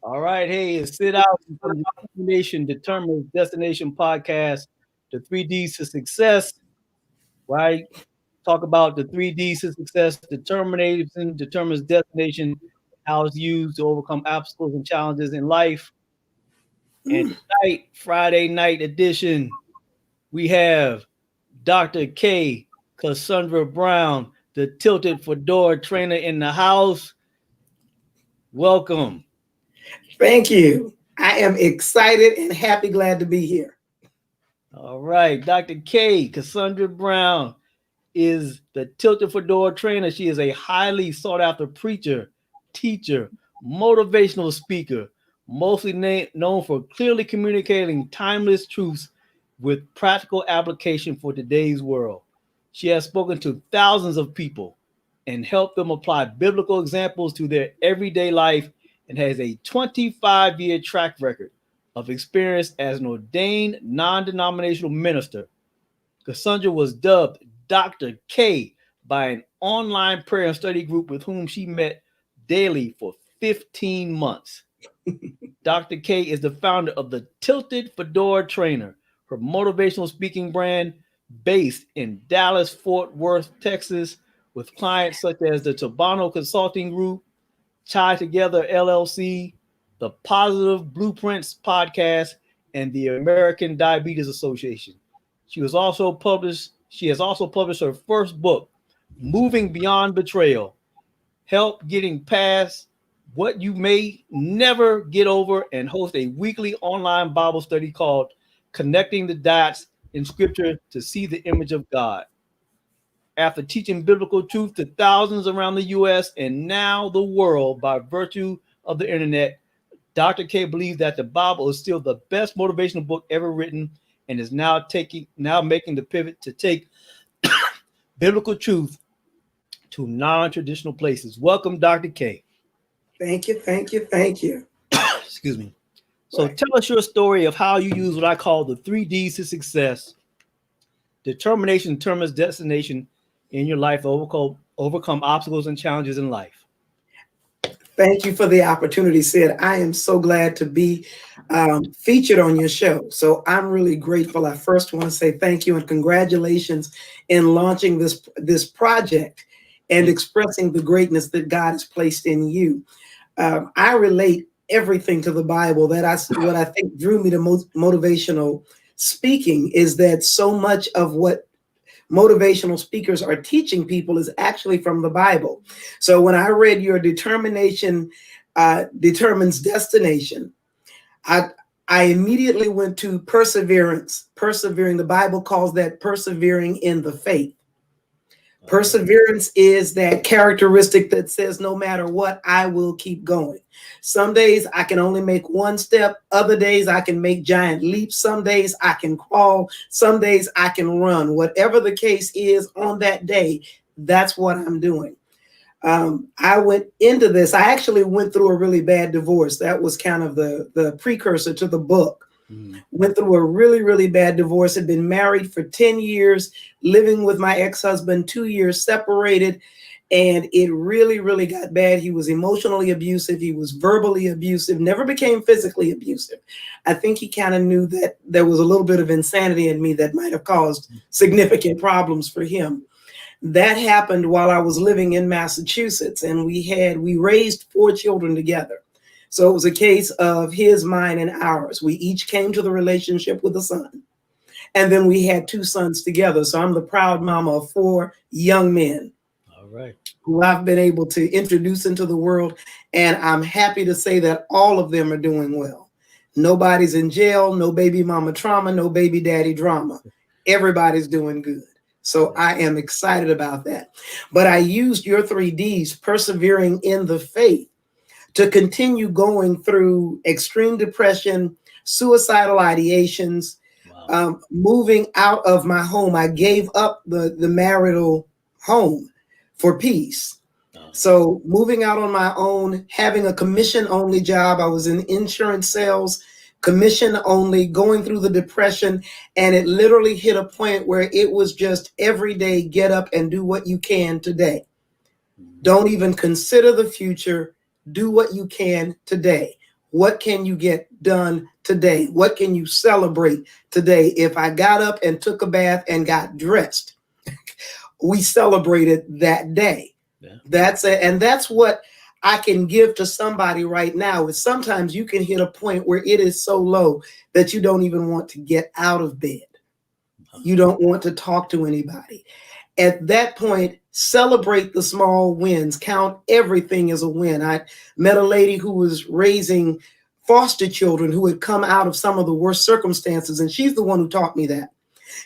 All right, hey, it's Sid Owsley from the Determination Determines Destination podcast, the 3Ds to success, right? Talk about the 3Ds to success. Determination determines destination, how it's used to overcome obstacles and challenges in life. And tonight, Friday night edition, we have Dr. K. Kasundra Brown, the Tilted Fedora trainer in the house. Welcome. Thank you. I am excited and happy, glad to be here. All right, Dr. K. Kasundra Brown is the Tilted Fedora trainer. She is a highly sought after preacher, teacher, motivational speaker, mostly known for clearly communicating timeless truths with practical application for today's world. She has spoken to thousands of people and helped them apply biblical examples to their everyday life and has a 25-year track record of experience as an ordained non-denominational minister. Cassandra was dubbed Dr. K by an online prayer and study group with whom she met daily for 15 months. Dr. K is the founder of the Tilted Fedora Trainer, her motivational speaking brand based in Dallas, Fort Worth, Texas, with clients such as the Toronto Consulting Group, Tie Together LLC, the Positive Blueprints podcast, and the American Diabetes Association. She has also published her first book, Moving Beyond Betrayal, Help Getting Past What You May Never Get Over, and host a weekly online Bible study called Connecting the Dots in Scripture to See the Image of God. After teaching biblical truth to thousands around the U.S. and now the world by virtue of the internet, Dr. K believes that the Bible is still the best motivational book ever written and is now making the pivot to take biblical truth to non-traditional places. Welcome, Dr. K. Thank you, thank you, thank you. Excuse me. So tell us your story of how you use what I call the 3Ds to success. Determination determines destination in your life to overcome obstacles and challenges in life. Thank you for the opportunity, Sid. I am so glad to be featured on your show. So I'm really grateful. I first want to say thank you and congratulations in launching this project and expressing the greatness that God has placed in you. I relate everything to the Bible. What I think drew me to motivational speaking is that so much of what motivational speakers are teaching people is actually from the Bible. So when I read your determination determines destination, I immediately went to perseverance. Persevering, the Bible calls that persevering in the faith. Perseverance is that characteristic that says, no matter what, I will keep going. Some days I can only make one step. Other days I can make giant leaps. Some days I can crawl. Some days I can run. Whatever the case is on that day, that's what I'm doing. I went into this. I actually went through a really bad divorce. That was kind of the precursor to the book. Went through a really, really bad divorce, had been married for 10 years, living with my ex-husband, 2 years separated, and it really, really got bad. He was emotionally abusive. He was verbally abusive, never became physically abusive. I think he kind of knew that there was a little bit of insanity in me that might have caused significant problems for him. That happened while I was living in Massachusetts, and we raised 4 children together. So it was a case of his, mine, and ours. We each came to the relationship with a son. And then we had 2 sons together. So I'm the proud mama of 4 young men. All right. Who I've been able to introduce into the world. And I'm happy to say that all of them are doing well. Nobody's in jail, no baby mama trauma, no baby daddy drama. Everybody's doing good. So I am excited about that. But I used your 3Ds, persevering in the faith, to continue going through extreme depression, suicidal ideations, moving out of my home. I gave up the marital home for peace. So moving out on my own, having a commission-only job. I was in insurance sales, commission only, going through the depression. And it literally hit a point where it was just every day, get up and do what you can today. Don't even consider the future. Do what you can today. What can you get done today? What can you celebrate today? If I got up and took a bath and got dressed, we celebrated that day. Yeah. That's it. And that's what I can give to somebody right now, is sometimes you can hit a point where it is so low that you don't even want to get out of bed. You don't want to talk to anybody. At that point, celebrate the small wins. Count everything as a win. I met a lady who was raising foster children who had come out of some of the worst circumstances, and she's the one who taught me that.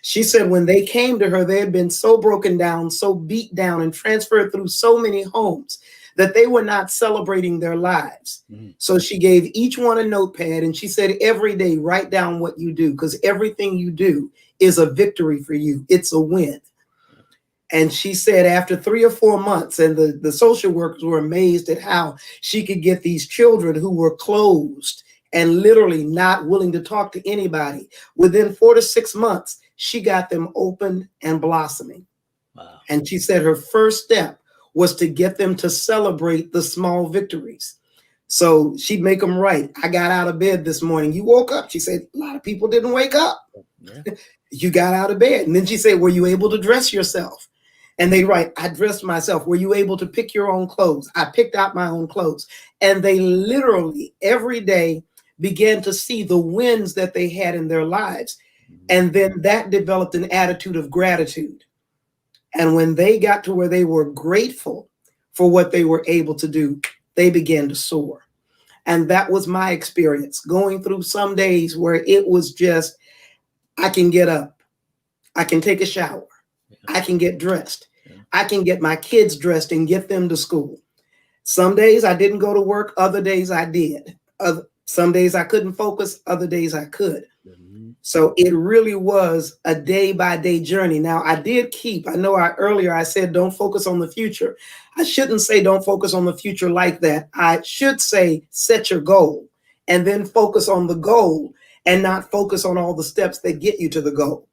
She said when they came to her, they had been so broken down, so beat down, and transferred through so many homes that they were not celebrating their lives. Mm-hmm. So she gave each one a notepad, and she said, every day, write down what you do, because everything you do is a victory for you. It's a win. And she said after 3 or 4 months, and the social workers were amazed at how she could get these children who were closed and literally not willing to talk to anybody. Within 4 to 6 months, she got them open and blossoming. Wow. And she said her first step was to get them to celebrate the small victories. So she'd make them write, I got out of bed this morning. You woke up. She said, a lot of people didn't wake up. Yeah. You got out of bed. And then she said, were you able to dress yourself? And they write, I dressed myself. Were you able to pick your own clothes? I picked out my own clothes. And they literally every day began to see the wins that they had in their lives. And then that developed an attitude of gratitude. And when they got to where they were grateful for what they were able to do, they began to soar. And that was my experience, going through some days where it was just, I can get up, I can take a shower, I can get dressed, I can get my kids dressed and get them to school. Some days I didn't go to work, other days I did. Some days I couldn't focus, other days I could. So it really was a day-by-day journey. Now, I know earlier I said don't focus on the future. I shouldn't say don't focus on the future like that. I should say set your goal and then focus on the goal and not focus on all the steps that get you to the goal.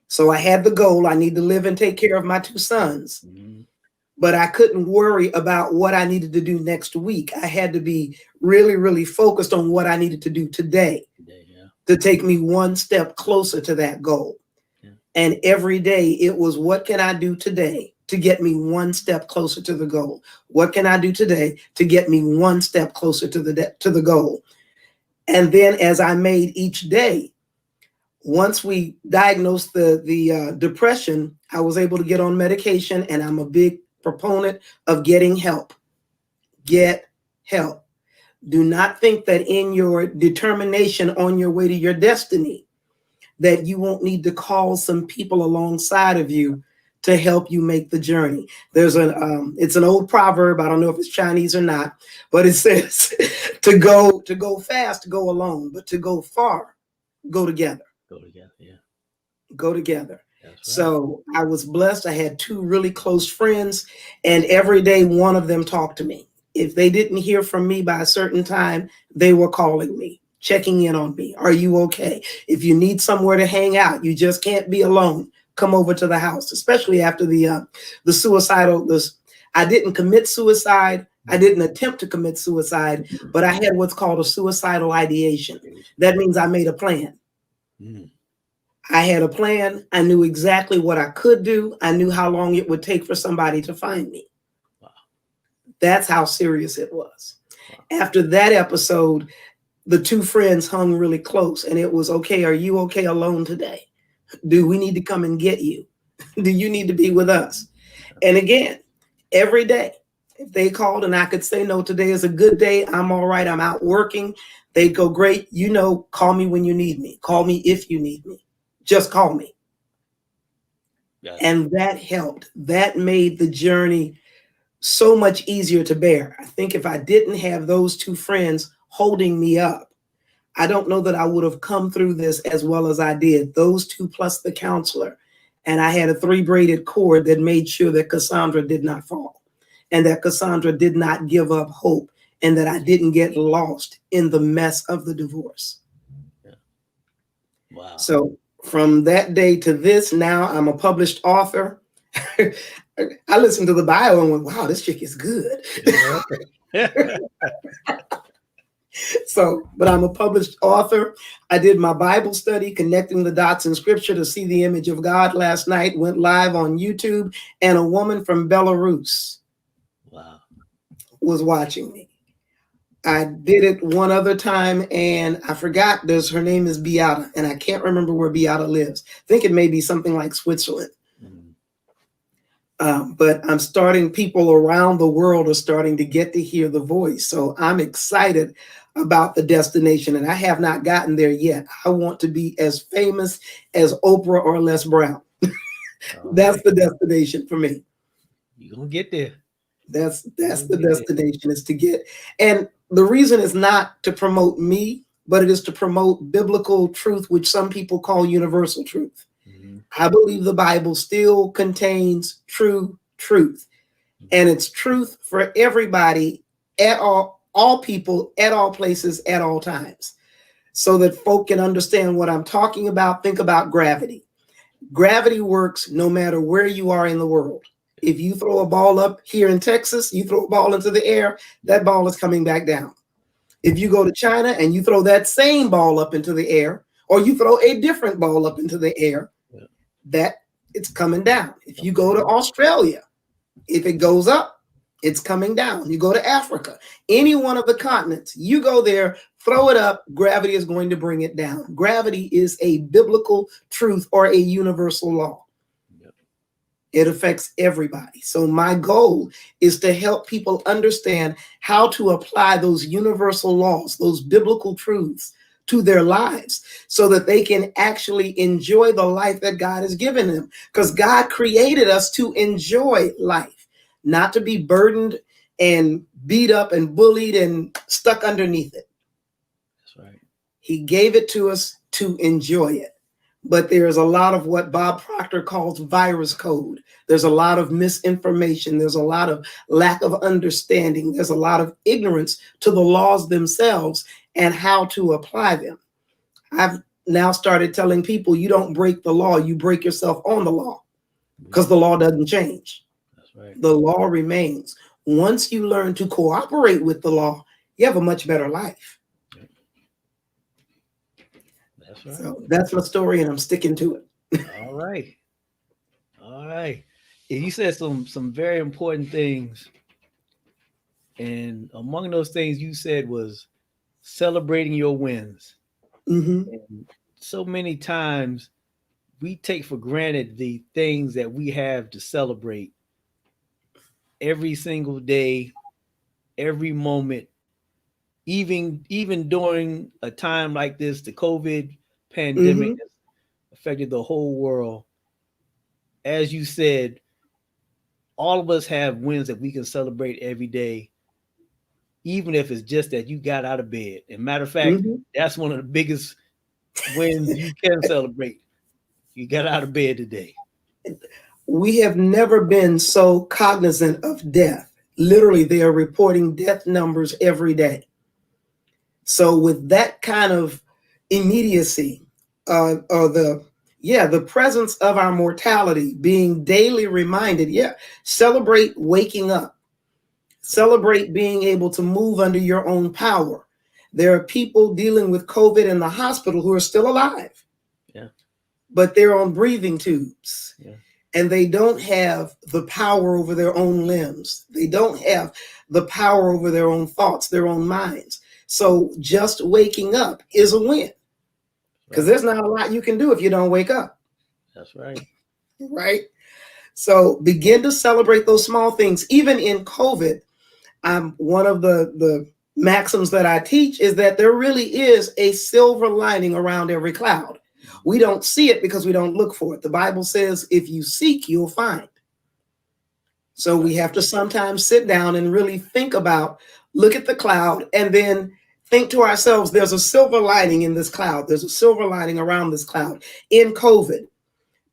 So I had the goal. I need to live and take care of my 2 sons. Mm-hmm. But I couldn't worry about what I needed to do next week. I had to be really, really focused on what I needed to do today. To take me one step closer to that goal. Yeah. And every day it was, what can I do today to get me one step closer to the goal? What can I do today to get me one step closer to the goal? And then as I made each day, once we diagnosed the depression, I was able to get on medication, and I'm a big proponent of getting help. Get help. Do not think that in your determination on your way to your destiny, that you won't need to call some people alongside of you to help you make the journey. There's it's an old proverb. I don't know if it's Chinese or not, but it says to go fast, go alone, but to go far, go together. Go together, yeah. Go together. That's right. So I was blessed. I had 2 really close friends, and every day one of them talked to me. If they didn't hear from me by a certain time, they were calling me, checking in on me. Are you okay? If you need somewhere to hang out, you just can't be alone, come over to the house, especially after the suicidal. I didn't commit suicide. I didn't attempt to commit suicide, but I had what's called a suicidal ideation. That means I made a plan. Mm. I had a plan. I knew exactly what I could do. I knew how long it would take for somebody to find me. That's how serious it was. Wow. After that episode, the 2 friends hung really close, and it was, okay, are you okay alone today? Do we need to come and get you? Do you need to be with us? And again, every day, if they called and I could say, no, today is a good day, I'm all right, I'm out working, they'd go, great, call me when you need me. Call me if you need me. Just call me. Yes. And that helped. That made the journey so much easier to bear. I think if I didn't have those 2 friends holding me up, I don't know that I would have come through this as well as I did. Those 2 plus the counselor. And I had a 3-braided cord that made sure that Cassandra did not fall, and that Cassandra did not give up hope, and that I didn't get lost in the mess of the divorce. Yeah. Wow. So from that day to this, now I'm a published author. I listened to the bio and went, wow, this chick is good. So, but I'm a published author. I did my Bible study, Connecting the Dots in Scripture to See the Image of God last night, went live on YouTube, and a woman from Belarus was watching me. I did it one other time, and I forgot her name is Beata, and I can't remember where Beata lives. I think it may be something like Switzerland. But I'm starting, people around the world are starting to get to hear the voice. So I'm excited about the destination, and I have not gotten there yet. I want to be as famous as Oprah or Les Brown. That's the destination for me. You're going to get there. That's the destination, is to get. And the reason is not to promote me, but it is to promote biblical truth, which some people call universal truth. I believe the Bible still contains true truth, and it's truth for everybody, at all people, at all places, at all times, so that folk can understand what I'm talking about. Think about gravity. Gravity works no matter where you are in the world. If you throw a ball up here in Texas, you throw a ball into the air, that ball is coming back down. If you go to China and you throw that same ball up into the air, or you throw a different ball up into the air, that it's coming down. If you go to Australia, if it goes up, it's coming down. You go to Africa, any one of the continents, you go there, throw it up, gravity is going to bring it down. Gravity is a biblical truth or a universal law. It affects everybody. So my goal is to help people understand how to apply those universal laws, those biblical truths, to their lives, so that they can actually enjoy the life that God has given them. Because God created us to enjoy life, not to be burdened and beat up and bullied and stuck underneath it. That's right. He gave it to us to enjoy it. But there's a lot of what Bob Proctor calls virus code. There's a lot of misinformation. There's a lot of lack of understanding. There's a lot of ignorance to the laws themselves and how to apply them. I've now started telling people, you don't break the law, you break yourself on the law, because the law doesn't change. That's right. The law remains. Once you learn to cooperate with the law, you have a much better life. That's right. So that's my story, and I'm sticking to it. All right. All right. Yeah, you said some very important things. And among those things you said was celebrating your wins. And so many times we take for granted the things that we have to celebrate every single day, every moment, even during a time like this. The COVID pandemic has affected the whole world. As you said, all of us have wins that we can celebrate every day, even if it's just that you got out of bed. And matter of fact, that's one of the biggest wins you can celebrate. You got out of bed today. We have never been so cognizant of death. Literally, they are reporting death numbers every day. So with that kind of immediacy, or the presence of our mortality being daily reminded, celebrate waking up. Celebrate being able to move under your own power. There are people dealing with COVID in the hospital who are still alive, but they're on breathing tubes, and they don't have the power over their own limbs. They don't have the power over their own thoughts, their own minds. So just waking up is a win, because there's not a lot you can do if you don't wake up. That's right. Right? So begin to celebrate those small things. Even in COVID, one of the maxims that I teach is that there really is a silver lining around every cloud. We don't see it because we don't look for it. The Bible says, if you seek, you'll find. So we have to sometimes sit down and really think about, look at the cloud, and then think to ourselves, there's a silver lining in this cloud. There's a silver lining around this cloud. In COVID,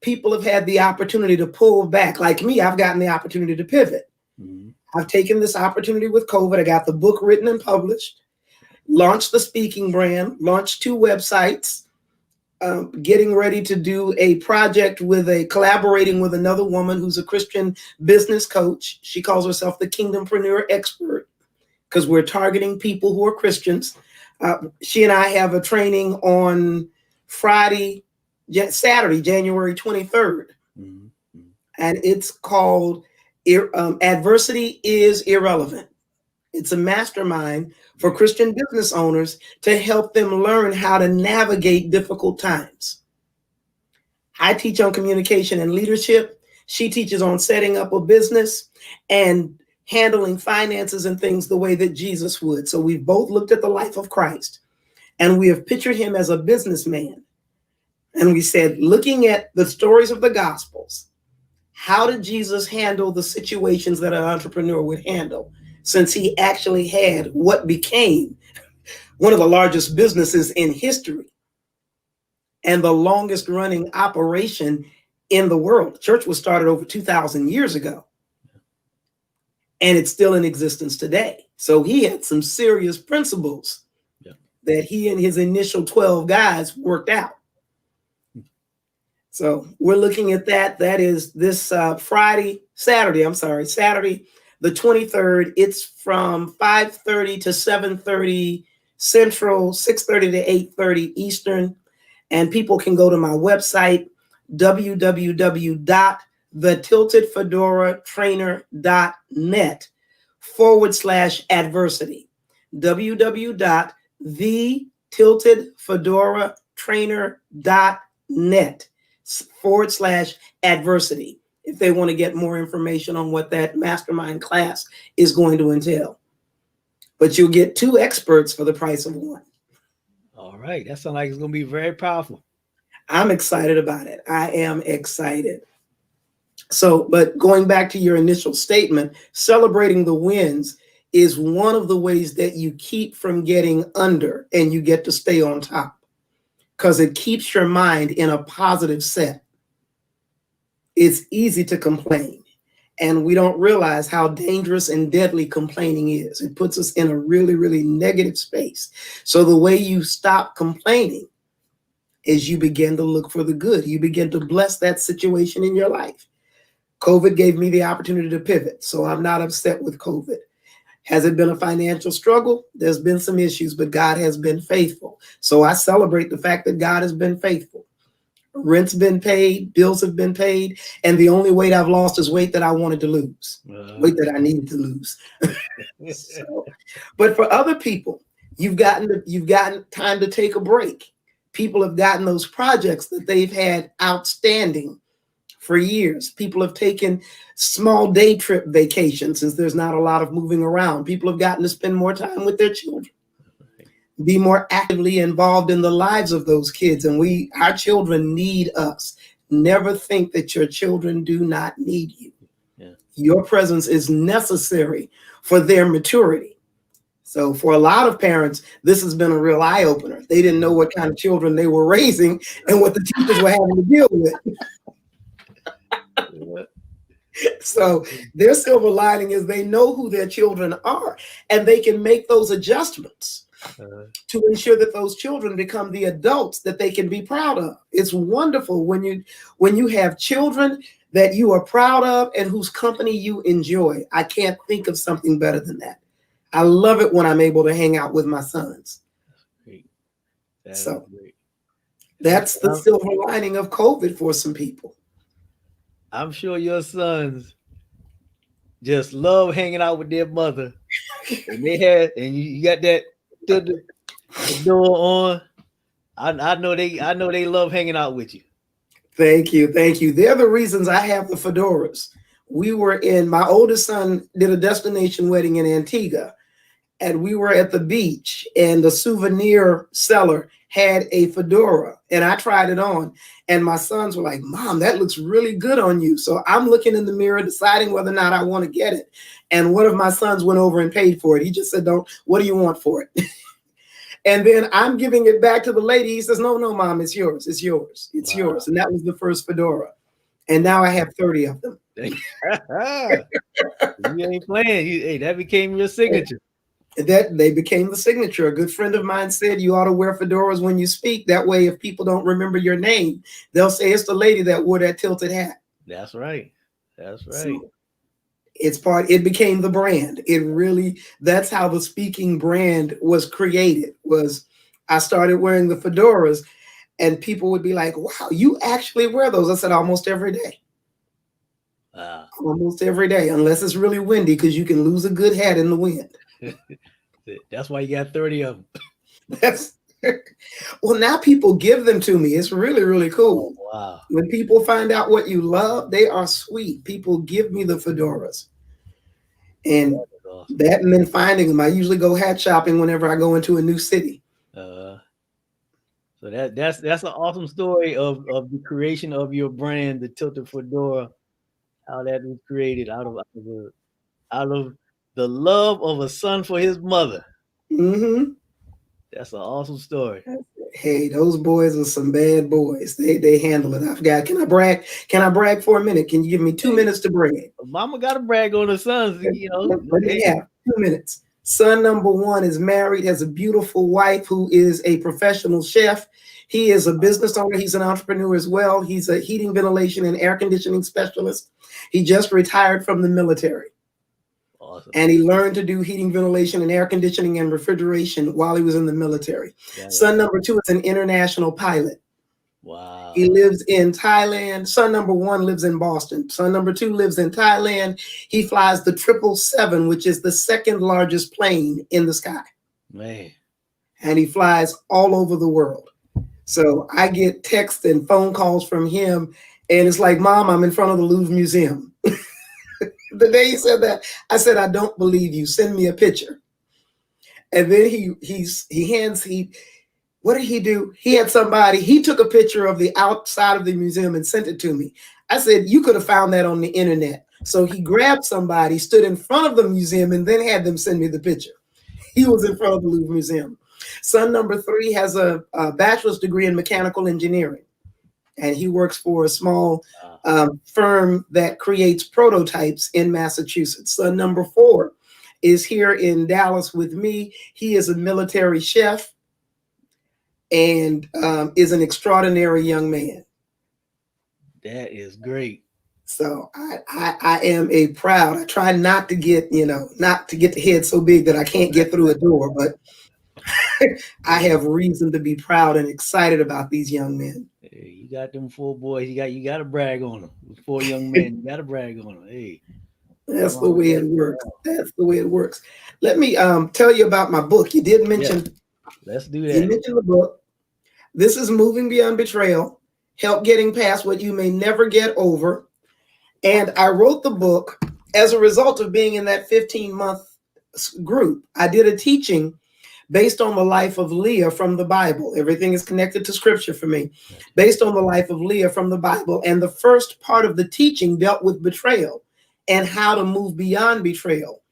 people have had the opportunity to pull back. Like me, I've gotten the opportunity to pivot. I've taken this opportunity with COVID. I got the book written and published, launched the speaking brand, launched 2 websites, getting ready to do a project collaborating with another woman who's a Christian business coach. She calls herself the Kingdompreneur Expert, because we're targeting people who are Christians. She and I have a training on Saturday, January 23rd. Mm-hmm. And it's called Adversity is Irrelevant. It's a mastermind for Christian business owners to help them learn how to navigate difficult times. I teach on communication and leadership. She teaches on setting up a business and handling finances and things the way that Jesus would. So we've both looked at the life of Christ, and we have pictured him as a businessman. And we said, looking at the stories of the Gospels, how did Jesus handle the situations that an entrepreneur would handle, since he actually had what became one of the largest businesses in history and the longest running operation in the world? The church was started over 2,000 years ago, and it's still in existence today. So he had some serious principles that he and his initial 12 guys worked out. So we're looking at that. That is this Saturday, the 23rd. It's from 5:30 to 7:30 Central, 6:30 to 8:30 Eastern. And people can go to my website, www.thetiltedfedoratrainer.net/adversity. www.thetiltedfedoratrainer.net/adversity if they want to get more information on what that mastermind class is going to entail. But you'll get 2 experts for the price of 1. All right. That sounds like it's going to be very powerful. I'm excited about it. I am excited. So, but going back to your initial statement, celebrating the wins is one of the ways that you keep from getting under and you get to stay on top, because it keeps your mind in a positive set. It's easy to complain, and we don't realize how dangerous and deadly complaining is. It puts us in a really, really negative space. So the way you stop complaining is you begin to look for the good. You begin to bless that situation in your life. COVID gave me the opportunity to pivot, so I'm not upset with COVID. Has it been a financial struggle? There's been some issues, but God has been faithful. So I celebrate the fact that God has been faithful. Rent's been paid, bills have been paid, and the only weight I've lost is weight that I wanted to lose, weight that I needed to lose. But for other people, you've gotten time to take a break. People have gotten those projects that they've had outstanding for years. People have taken small day trip vacations since there's not a lot of moving around. People have gotten to spend more time with their children, be more actively involved in the lives of those kids. And our children need us. Never think that your children do not need you. Yeah. Your presence is necessary for their maturity. So for a lot of parents, this has been a real eye-opener. They didn't know what kind of children they were raising and what the teachers were having to deal with. So their silver lining is they know who their children are, and they can make those adjustments to ensure that those children become the adults that they can be proud of. It's wonderful when you have children that you are proud of and whose company you enjoy. I can't think of something better than that. I love it when I'm able to hang out with my sons. Great. That's the silver lining of COVID for some people. I'm sure your sons just love hanging out with their mother. And you got that the door on. I know they love hanging out with you. Thank you. They're the reasons I have the fedoras. My oldest son did a destination wedding in Antigua, and we were at the beach, and the souvenir seller had a fedora, and I tried it on, and my sons were like, "Mom, that looks really good on you." So I'm looking in the mirror, deciding whether or not I want to get it. And one of my sons went over and paid for it. He just said, what do you want for it? And then I'm giving it back to the lady. He says, no, Mom, it's yours. It's yours. It's yours. And that was the first fedora. And now I have 30 of them. You ain't playing. That became your signature. That they became the signature. A good friend of mine said you ought to wear fedoras when you speak. That way, if people don't remember your name, they'll say it's the lady that wore that tilted hat. That's right. So, It became the brand. That's how the speaking brand was created. I started wearing the fedoras, and people would be like, wow, you actually wear those? I said, almost every day. Almost every day, unless it's really windy, because you can lose a good hat in the wind. That's why you got 30 of them. That's well, now people give them to me. It's really, really cool. Oh, wow. When people find out what you love, they are sweet. People give me the fedoras. And awesome. That and then finding them. I usually go hat shopping whenever I go into a new city. So that's an awesome story of the creation of your brand, the Tilted Fedora, how that was created out of the love of a son for his mother. Mm-hmm. That's an awesome story. Hey, those boys are some bad boys. They handle it. I forgot. Can I brag? Can I brag for a minute? Can you give me 2 minutes to brag? Mama got to brag on her sons. Let me have 2 minutes. Son number 1 is married, has a beautiful wife who is a professional chef. He is a business owner. He's an entrepreneur as well. He's a heating, ventilation, and air conditioning specialist. He just retired from the military. Awesome. And he learned to do heating, ventilation, and air conditioning and refrigeration while he was in the military. Son number 2 is an international pilot. Wow. He lives in Thailand. Son number 1 lives in Boston. Son number 2 lives in Thailand. He flies the 777, which is the second largest plane in the sky. Man. And he flies all over the world. So I get texts and phone calls from him, and it's like, Mom, I'm in front of the Louvre Museum. The day he said that, I said, I don't believe you. Send me a picture. And then what did he do? He took a picture of the outside of the museum and sent it to me. I said, you could have found that on the internet. So he grabbed somebody, stood in front of the museum, and then had them send me the picture. He was in front of the Louvre Museum. Son number 3 has a bachelor's degree in mechanical engineering. And he works for a small firm that creates prototypes in Massachusetts. Son number 4 is here in Dallas with me. He is a military chef and is an extraordinary young man. That is great. So I am proud. I try not to get the head so big that I can't get through a door, but I have reason to be proud and excited about these young men. Hey, you got them 4 boys. You got to brag on them. 4 young men. You got to brag on them. Hey, that's the way it works. That's the way it works. Let me tell you about my book. You did mention. Yeah. Let's do that. You mentioned the book. This is Moving Beyond Betrayal. Help getting past what you may never get over. And I wrote the book as a result of being in that 15-month group. I did a teaching based on the life of Leah from the Bible. Everything is connected to scripture for me. Based on the life of Leah from the Bible. And the first part of the teaching dealt with betrayal and how to move beyond betrayal.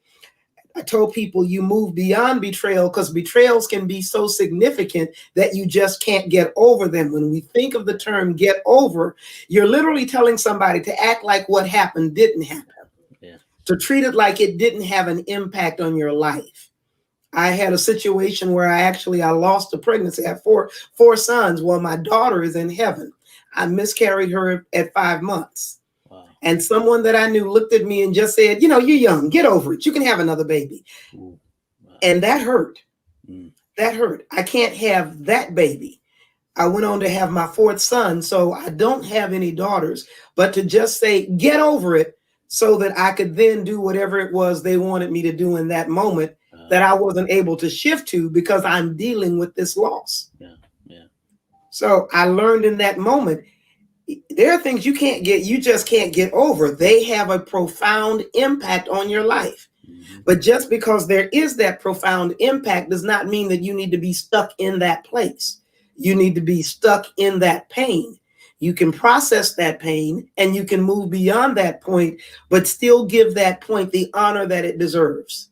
I told people you move beyond betrayal because betrayals can be so significant that you just can't get over them. When we think of the term get over, you're literally telling somebody to act like what happened didn't happen. Yeah. To treat it like it didn't have an impact on your life. I had a situation where I lost a pregnancy. I have four sons. Well, my daughter is in heaven. I miscarried her at 5 months. Wow. And someone that I knew looked at me and just said, you're young, get over it. You can have another baby. Wow. And that hurt. That hurt. I can't have that baby. I went on to have my 4th son. So I don't have any daughters, but to just say, get over it so that I could then do whatever it was they wanted me to do in that moment. That I wasn't able to shift to because I'm dealing with this loss. Yeah. So I learned in that moment, there are things you just can't get over. They have a profound impact on your life. Mm-hmm. But just because there is that profound impact does not mean that you need to be stuck in that place. You need to be stuck in that pain. You can process that pain and you can move beyond that point, but still give that point the honor that it deserves.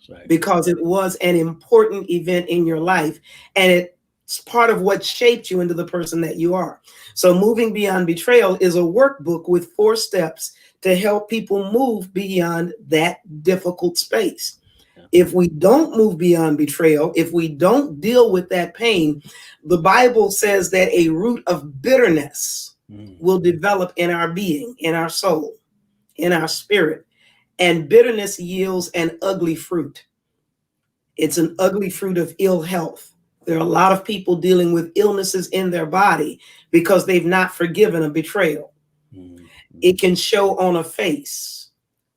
Right. Because it was an important event in your life and it's part of what shaped you into the person that you are. So Moving Beyond Betrayal is a workbook with 4 steps to help people move beyond that difficult space. Yeah. If we don't move beyond betrayal, if we don't deal with that pain, the Bible says that a root of bitterness will develop in our being, in our soul, in our spirit. And bitterness yields an ugly fruit. It's an ugly fruit of ill health. There are a lot of people dealing with illnesses in their body because they've not forgiven a betrayal. Mm-hmm. It can show on a face.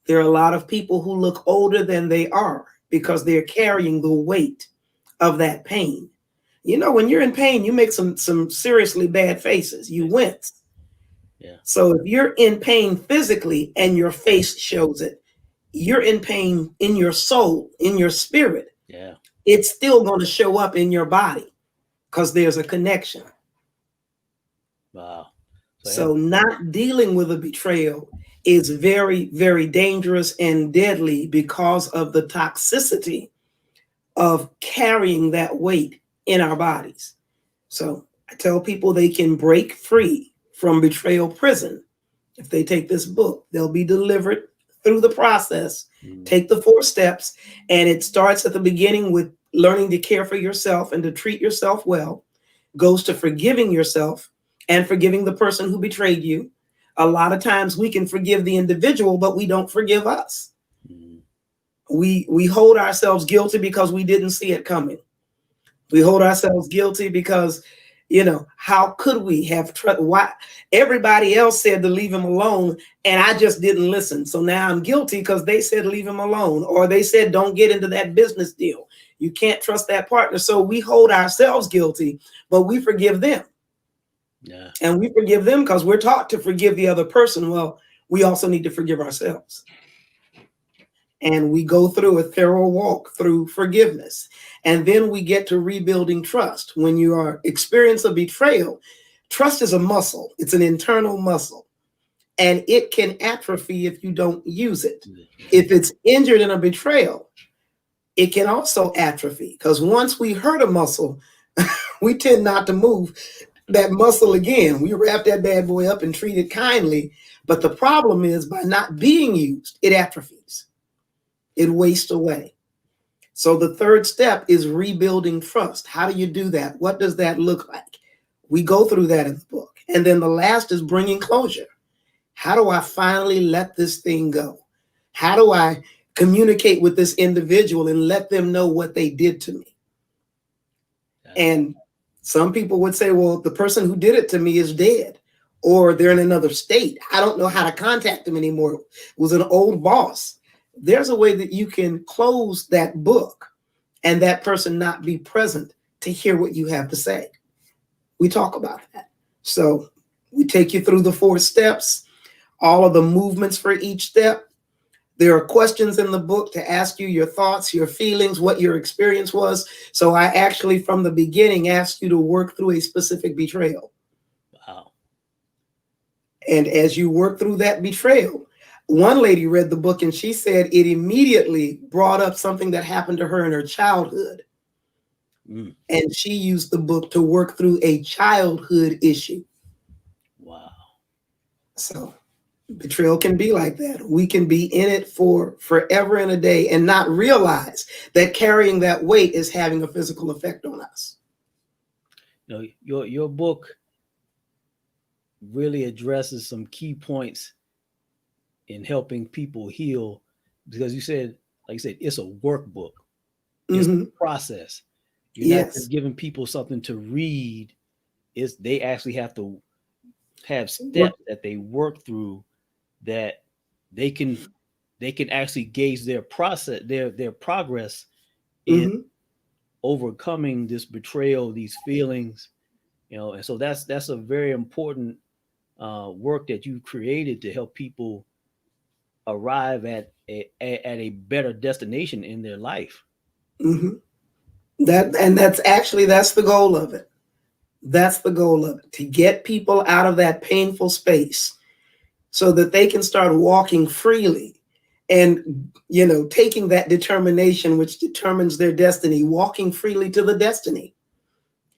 There are a lot of people who look older than they are because they're carrying the weight of that pain. You know, when you're in pain, you make some seriously bad faces. You wince. Yeah. So if you're in pain physically and your face shows it, you're in pain in your soul, in your spirit. Yeah. It's still going to show up in your body because there's a connection. Wow. So not dealing with a betrayal is very, very dangerous and deadly because of the toxicity of carrying that weight in our bodies. So I tell people they can break free from betrayal prison. If they take this book, they'll be delivered through the process. Take the 4 steps, and it starts at the beginning with learning to care for yourself and to treat yourself well, goes to forgiving yourself and forgiving the person who betrayed you. A lot of times we can forgive the individual, but we don't forgive us. We hold ourselves guilty because we didn't see it coming. We hold ourselves guilty because, you know, how could we have why everybody else said to leave him alone and I just didn't listen. So now I'm guilty because they said leave him alone, or they said don't get into that business deal. You can't trust that partner. So we hold ourselves guilty, but we forgive them. Yeah. And we forgive them because we're taught to forgive the other person. Well, we also need to forgive ourselves. And we go through a thorough walk through forgiveness. And then we get to rebuilding trust. When you are experiencing a betrayal, trust is a muscle. It's an internal muscle. And it can atrophy if you don't use it. If it's injured in a betrayal, it can also atrophy. Because once we hurt a muscle, we tend not to move that muscle again. We wrap that bad boy up and treat it kindly. But the problem is by not being used, it atrophies. It wastes away. So the third step is rebuilding trust. How do you do that? What does that look like? We go through that in the book. And then the last is bringing closure. How do I finally let this thing go? How do I communicate with this individual and let them know what they did to me? And some people would say, well, the person who did it to me is dead, or they're in another state. I don't know how to contact them anymore. It was an old boss. There's a way that you can close that book and that person not be present to hear what you have to say. We talk about that. So we take you through the 4 steps, all of the movements for each step. There are questions in the book to ask you your thoughts, your feelings, what your experience was. So I actually, from the beginning, asked you to work through a specific betrayal. Wow. And as you work through that betrayal, one lady read the book and she said it immediately brought up something that happened to her in her childhood. And she used the book to work through a childhood issue. Wow. So betrayal can be like that. We can be in it for forever and a day and not realize that carrying that weight is having a physical effect on us. You know, your book really addresses some key points in helping people heal, because you said, like you said, it's a workbook. It's a process. You're not just giving people something to read. They actually have to have steps that they work through that they can actually gauge their process, their progress in overcoming this betrayal, these feelings, you know. And so that's a very important work that you created to help people arrive at a better destination in their life. That's the goal of it. That's the goal of it, to get people out of that painful space so that they can start walking freely and, you know, taking that determination which determines their destiny, walking freely to the destiny.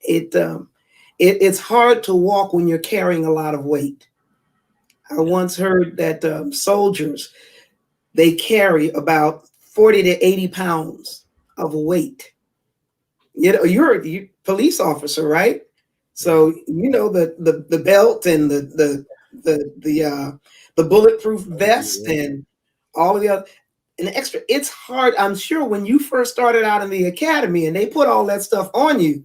It's hard to walk when you're carrying a lot of weight. I once heard that soldiers, they carry about 40 to 80 pounds of weight. You know, you're a police officer, right? So you know the belt and the bulletproof vest and all of the other, an extra. It's hard. I'm sure when you first started out in the academy and they put all that stuff on you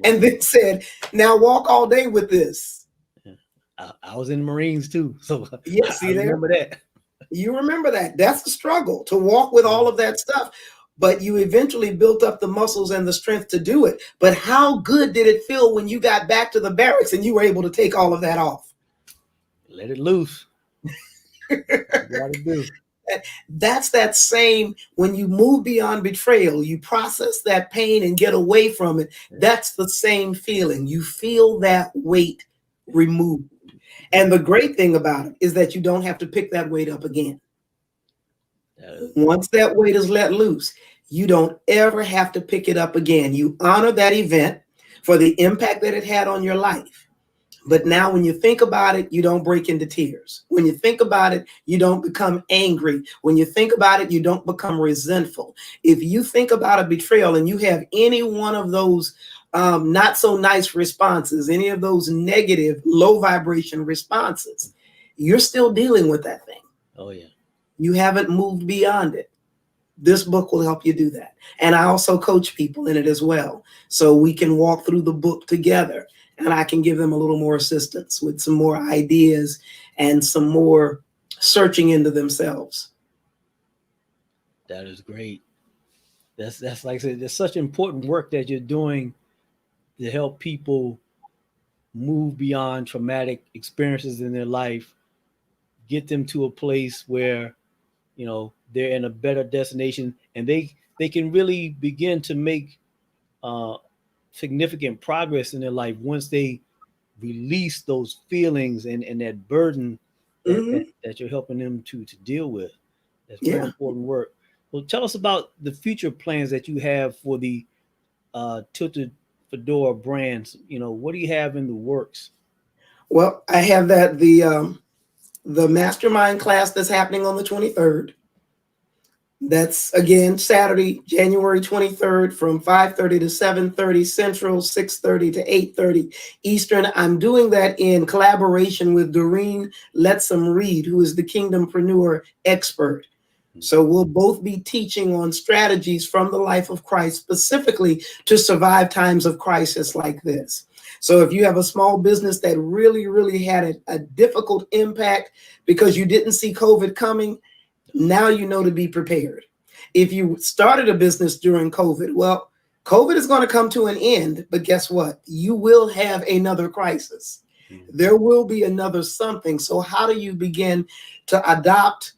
and then said, now walk all day with this. I was in the Marines too, so Yeah, I see there? remember that. You remember that. That's a struggle to walk with all of that stuff. But you eventually built up the muscles and the strength to do it. But how good did it feel when you got back to the barracks and you were able to take all of that off? Let it loose. You gotta do. That's that same, when you move beyond betrayal, you process that pain and get away from it. That's the same feeling. You feel that weight removed. And the great thing about it is that you don't have to pick that weight up again. Once that weight is let loose, you don't ever have to pick it up again. You honor that event for the impact that it had on your life. But now when you think about it, you don't break into tears. When you think about it, you don't become angry. When you think about it, you don't become resentful. If you think about a betrayal and you have any one of those not so nice responses, any of those negative, low vibration responses, you're still dealing with that thing. Oh, yeah. You haven't moved beyond it. This book will help you do that. And I also coach people in it as well. So we can walk through the book together and I can give them a little more assistance with some more ideas and some more searching into themselves. That is great. That's like I said, there's such important work that you're doing to help people move beyond traumatic experiences in their life, get them to a place where, they're in a better destination and they can really begin to make uh, significant progress in their life once they release those feelings and that burden that you're helping them to deal with. That's very Yeah. important work. Well, tell us about the future plans that you have for the Tilted Fedora brands. What do you have in the works? Well, I have that the mastermind class that's happening on the 23rd. That's again Saturday, January 23rd from 5:30 to 7:30 Central, 6:30 to 8:30 Eastern. I'm doing that in collaboration with Doreen Letsom Reed, who is the Kingdompreneur expert. So we'll both be teaching on strategies from the life of Christ, specifically to survive times of crisis like this. So if you have a small business that really, really had a difficult impact because you didn't see COVID coming, now you know to be prepared. If you started a business during COVID, well, COVID is going to come to an end, but guess what? You will have another crisis. There will be another something. So how do you begin to adopt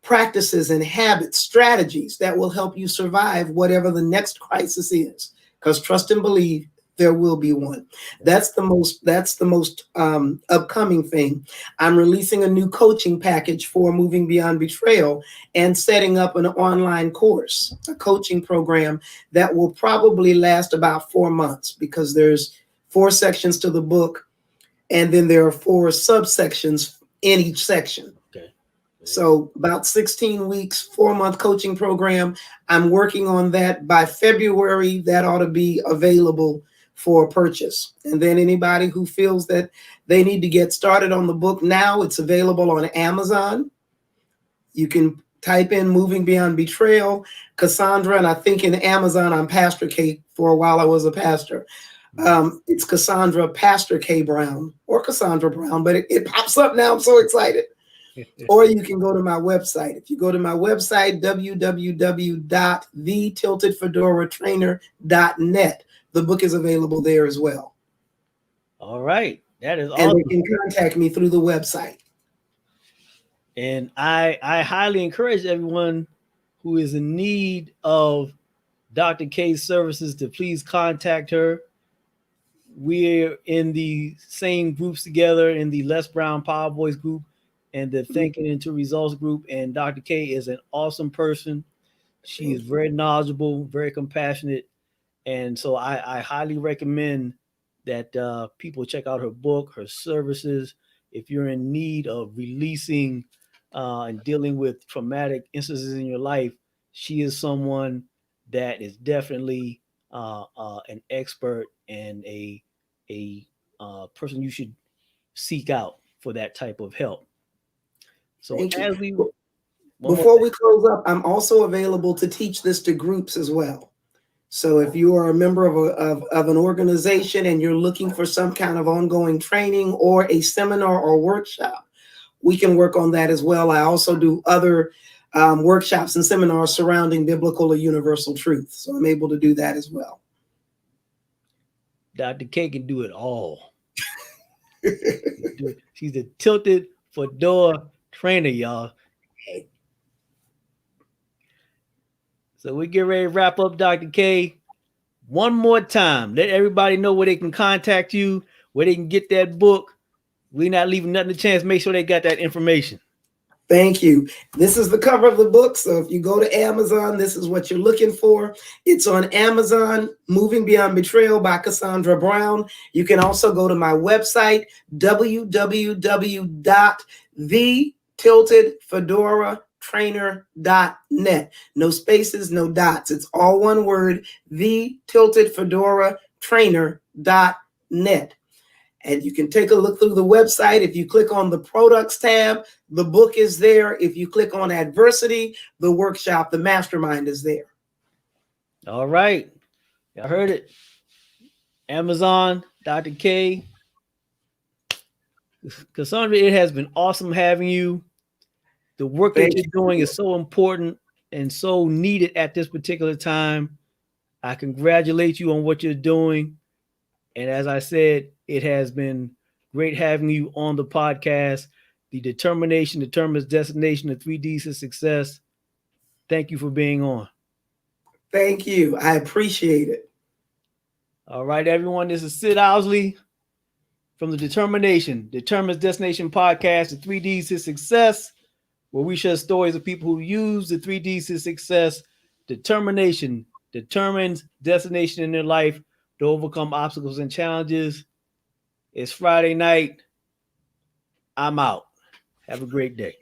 practices and habits, strategies that will help you survive whatever the next crisis is? Because trust and believe, there will be one. That's the most upcoming thing. I'm releasing a new coaching package for Moving Beyond Betrayal and setting up an online course, a coaching program that will probably last about 4 months because there's 4 sections to the book and then there are 4 subsections in each section. Okay. So about 16 weeks, 4-month coaching program. I'm working on that. By February, that ought to be available for purchase. And then anybody who feels that they need to get started on the book now, it's available on Amazon. You can type in Moving Beyond Betrayal, Kasundra, and I think in Amazon, I'm Pastor K for a while I was a pastor. It's Kasundra Pastor K Brown or Kasundra Brown, but it pops up now. I'm so excited. Or you can go to my website. If you go to my website, www.thetiltedfedoratrainer.net, the book is available there as well. All right. That is awesome. awesome. And they can contact me through the website. And I highly encourage everyone who is in need of Dr. K's services to please contact her. We're in the same groups together in the Les Brown Power Voice group and the Thinking into Results group. And Dr. K is an awesome person. She is very knowledgeable, very compassionate. And so I highly recommend that people check out her book, her services. If you're in need of releasing and dealing with traumatic instances in your life, she is someone that is definitely an expert and a person you should seek out for that type of help. So Thank you. Before we close up, I'm also available to teach this to groups as well. So if you are a member of an organization and you're looking for some kind of ongoing training or a seminar or workshop, we can work on that as well. I also do other workshops and seminars surrounding biblical or universal truth. So I'm able to do that as well. Dr. K can do it all. She's the Tilted Fedora trainer, y'all. So we get ready to wrap up, Dr. K. One more time, let everybody know where they can contact you, where they can get that book. We're not leaving nothing to chance. Make sure they got that information. Thank you. This is the cover of the book. So if you go to Amazon, this is what you're looking for. It's on Amazon, Moving Beyond Betrayal by Kasundra Brown. You can also go to my website, www.thetiltedfedoratrainer.net. No spaces, no dots. It's all one word, thetiltedfedoratrainer.net. And you can take a look through the website. If you click on the products tab, the book is there. If you click on adversity, the workshop, the mastermind is there. All right. Y'all heard it. Amazon, Dr. K. Kasundra, it has been awesome having you. The work that you're doing is so important and so needed at this particular time. I congratulate you on what you're doing. And as I said, it has been great having you on the podcast. The determination determines destination, the 3 Ds of success. Thank you for being on. Thank you. I appreciate it. All right, everyone. This is Sid Owsley from the Determination Determines Destination podcast, the 3 Ds of success, where we share stories of people who use the 3 Ds of success. Determination determines destination in their life to overcome obstacles and challenges. It's Friday night. I'm out. Have a great day.